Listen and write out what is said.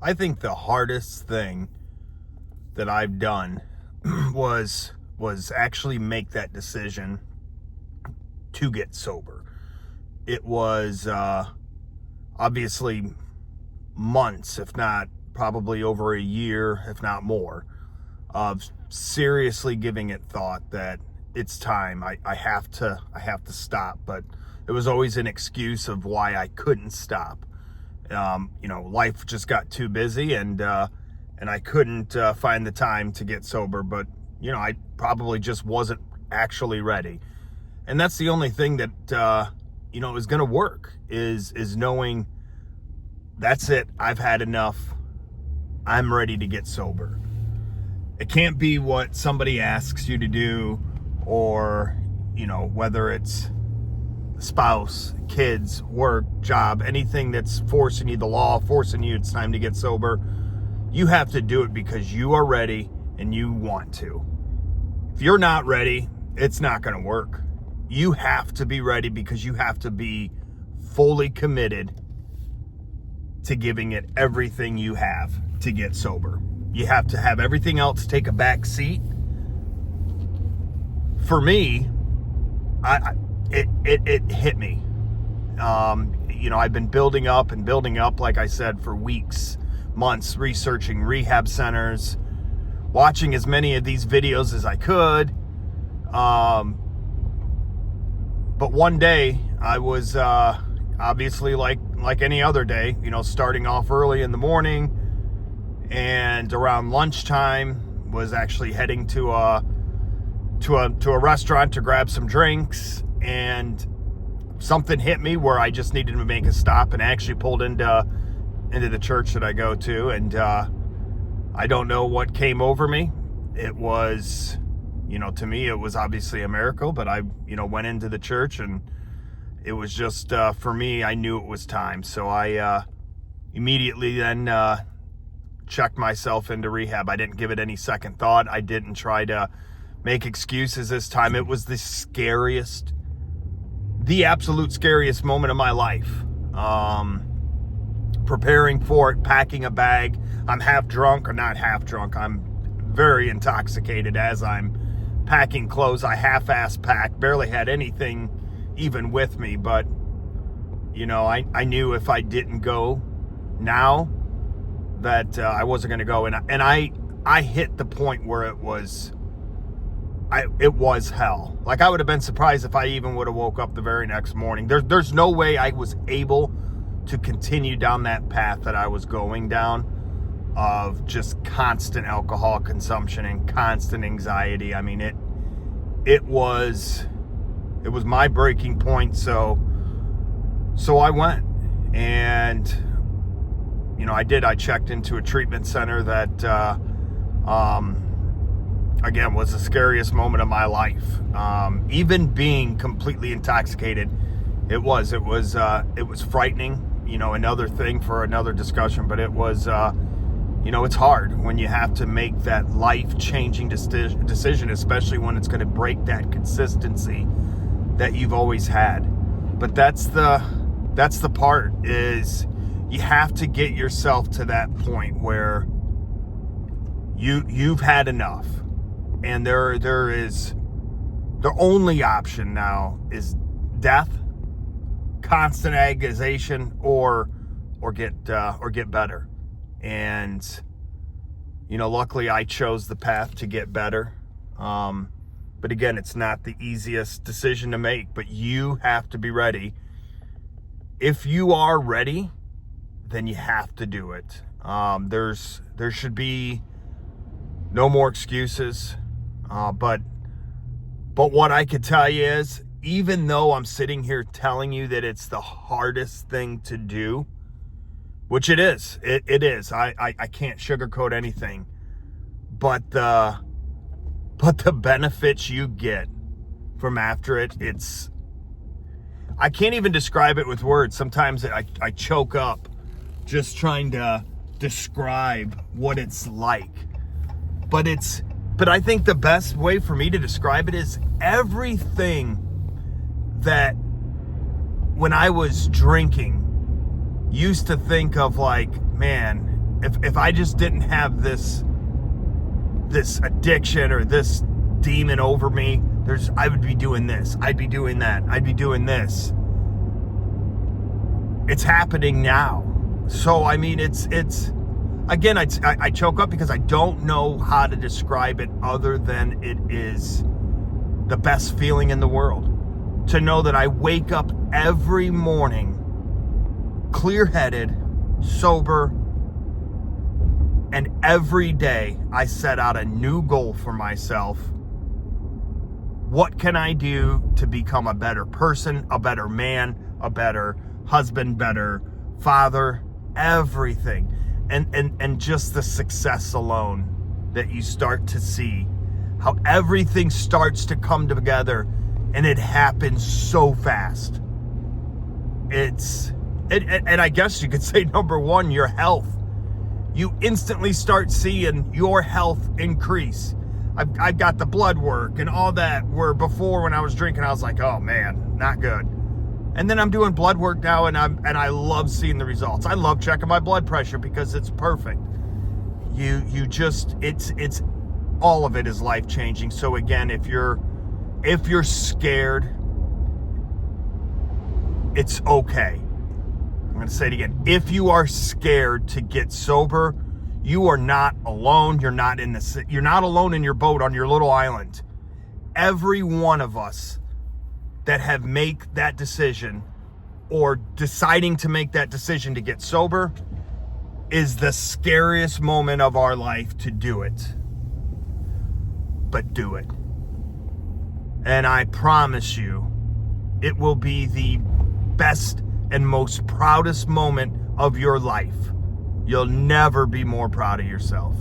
I think the hardest thing that I've done was actually make that decision to get sober. It was obviously months, if not probably over a year, if not more, of seriously giving it thought that it's time. I have to stop. But it was always an excuse of why I couldn't stop. Life just got too busy, and I couldn't find the time to get sober. But I probably just wasn't actually ready. And that's the only thing that is going to work is knowing that's it. I've had enough. I'm ready to get sober. It can't be what somebody asks you to do, or whether it's spouse, kids, work, job, anything that's forcing you, the law forcing you, it's time to get sober. You have to do it because you are ready and you want to. If you're not ready, it's not going to work. You have to be ready because you have to be fully committed to giving it everything you have to get sober. You have to have everything else take a back seat. For me, it hit me. I've been building up, like I said, for weeks, months, researching rehab centers, watching as many of these videos as I could. But one day I was obviously like any other day, starting off early in the morning, and around lunchtime was actually heading to a restaurant to grab some drinks, and something hit me where I just needed to make a stop, and I actually pulled into the church that I go to, and I don't know what came over me. It was, to me, it was obviously a miracle, but I, went into the church, and it was just, for me, I knew it was time. So I immediately then checked myself into rehab. I didn't give it any second thought. I didn't try to make excuses this time. It was the absolute scariest moment of my life. Preparing for it, packing a bag. I'm half drunk, or not half drunk. I'm very intoxicated as I'm packing clothes. I half-ass packed, barely had anything even with me. But, I knew if I didn't go now that I wasn't going to go. And I hit the point where it was hell. Like, I would have been surprised if I even would have woke up the very next morning. There's no way I was able to continue down that path that I was going down, of just constant alcohol consumption and constant anxiety. I mean, it was my breaking point. So I went, and I checked into a treatment center that again, was the scariest moment of my life. Even being completely intoxicated, it was frightening. Another thing for another discussion, but it was, it's hard when you have to make that life-changing decision, especially when it's going to break that consistency that you've always had. But that's the part, is you have to get yourself to that point where you've had enough. And there is, the only option now is death, constant agonization, or get better. And luckily I chose the path to get better. But again, it's not the easiest decision to make, but you have to be ready. If you are ready, then you have to do it. There should be no more excuses. But what I could tell you is, even though I'm sitting here telling you that it's the hardest thing to do, which it is, it is. I can't sugarcoat anything, but the benefits you get from after it, I can't even describe it with words. Sometimes I choke up just trying to describe what it's like, but I think the best way for me to describe it is everything that when I was drinking used to think of, like, man, if I just didn't have this addiction or this demon over me, I would be doing this, I'd be doing that, I'd be doing this. It's happening now. So I mean, it's again, I choke up because I don't know how to describe it other than it is the best feeling in the world to know that I wake up every morning clear-headed, sober, and every day I set out a new goal for myself. What can I do to become a better person, a better man, a better husband, better father, everything. And just the success alone that you start to see, how everything starts to come together, and it happens so fast. And I guess you could say, number one, your health. You instantly start seeing your health increase. I've got the blood work and all that, where before when I was drinking, I was like, oh man, not good. And then I'm doing blood work now, and I love seeing the results. I love checking my blood pressure because it's perfect. You just, it's all of it is life changing. So again, if you're scared, it's okay. I'm going to say it again. If you are scared to get sober, you are not alone. You're not alone in your boat on your little island. Every one of us that have make that decision or deciding to make that decision to get sober is the scariest moment of our life to do it. But do it. And I promise you, it will be the best and most proudest moment of your life. You'll never be more proud of yourself.